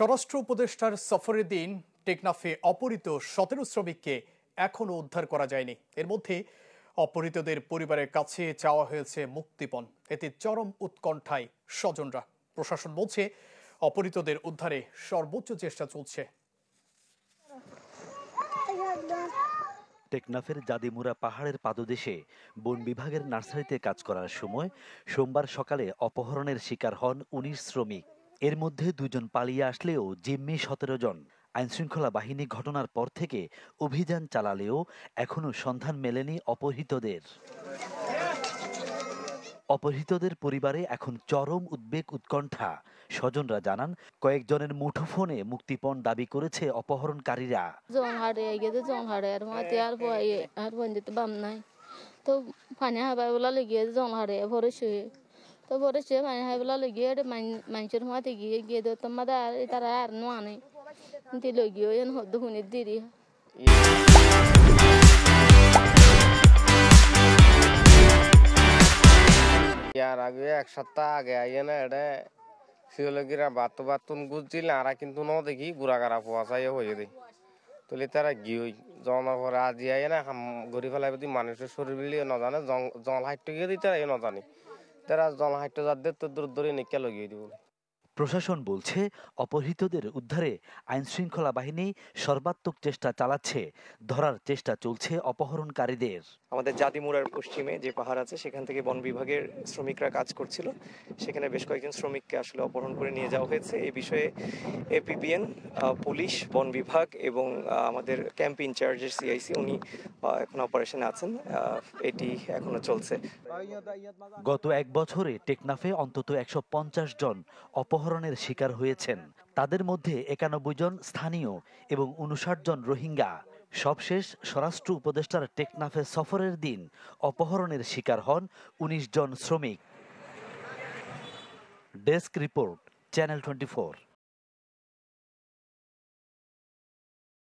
স্বরাষ্ট্র উপদেষ্টার সফরের দিন টেকনাফে অপহৃত 17 শ্রমিককে এখনও উদ্ধার করা যায়নি। এর মধ্যে অপহৃতদের পরিবারের কাছে চাওয়া হয়েছে মুক্তিপণ। এতে চরম উৎকণ্ঠায় স্বজনরা। প্রশাসন বলছে অপহৃতদের উদ্ধারে সর্বোচ্চ চেষ্টা চলছে। টেকনাফের জাদিমুরা পাহাড়ের পাদদেশে বন বিভাগের নার্সারিতে কাজ করার সময় সোমবার সকালে অপহরণের শিকার হন ১৯ শ্রমিক। এর মধ্যে ২ জন পালিয়ে আসলেও জিম্মি ১৭ জন। আইনশৃঙ্খলা বাহিনী ঘটনার পর থেকে অভিযান চালালেও এখনও সন্ধান মেলেনি অপহৃতদের। অপহৃতদের পরিবারে এখন চরম উদ্বেগ উৎকণ্ঠা। স্বজনরা জানান, কয়েকজনের মুঠোফোনে মুক্তিপণ দাবি করেছে অপহরণকারীরা। তো পানি হাবাই বলা লেগে জল হারে ভরেছে তো ভরেছে পানি হাই বলা লেগে মানুষের মাঠে গিয়ে তো তোমাদের তারা আর নানে দিল গিয়ে হদ্দ হুনি দিদি ইয়ার আগে ১ সপ্তাহ আগে আইয়ে না এটা সিওলগিরা বাতুন গুজছিল আর কিন্তু ন দেখি গুড়াগাড়া পোয়া চাই হয়ে দেয় তুলি তারা গিয়ে জনার পরে আজি আইয়ে না ঘুরি ফেলাই যদি মানুষের শরীর বিলিয়ে ন জানে জল হাইটে গিয়ে দিই তারা ন জানি তারা জল হাইটে যাদের তো দূর দূরে নিকে লগিয়ে দিব। প্রশাসন বলছে অপহৃতদের উদ্ধারে আইনশৃঙ্খলা বাহিনী সর্বাত্মক চেষ্টা চালাচ্ছে। ধরার চেষ্টা চলছে অপহরণকারীদের। আমাদের জাদিমুরার পশ্চিমে যে পাহাড় আছে সেখান থেকে বন বিভাগের শ্রমিকরা কাজ করছিল, সেখানে বেশ কয়েকজন শ্রমিককে আসলে অপহরণ করে নিয়ে যাওয়া হয়েছে। এই বিষয়ে এপিবিএন, পুলিশ, বন বিভাগ এবং আমাদের ক্যাম্প ইনচার্জের সিআইসি উনি এখন অপারেশনে আছেন। এটি এখনো চলছে। গত ১ বছরে টেকনাফে অন্তত ১৫০ জন অপহরণের শিকার হয়েছেন। তাদের মধ্যে ৯১ জন স্থানীয় এবং ৫৯ জন রোহিঙ্গা। সবশেষ স্বরাষ্ট্র উপদেষ্টার টেকনাফে সফরের দিন অপহরণের শিকার হন ১৯ জন শ্রমিক। Desk report, channel 24।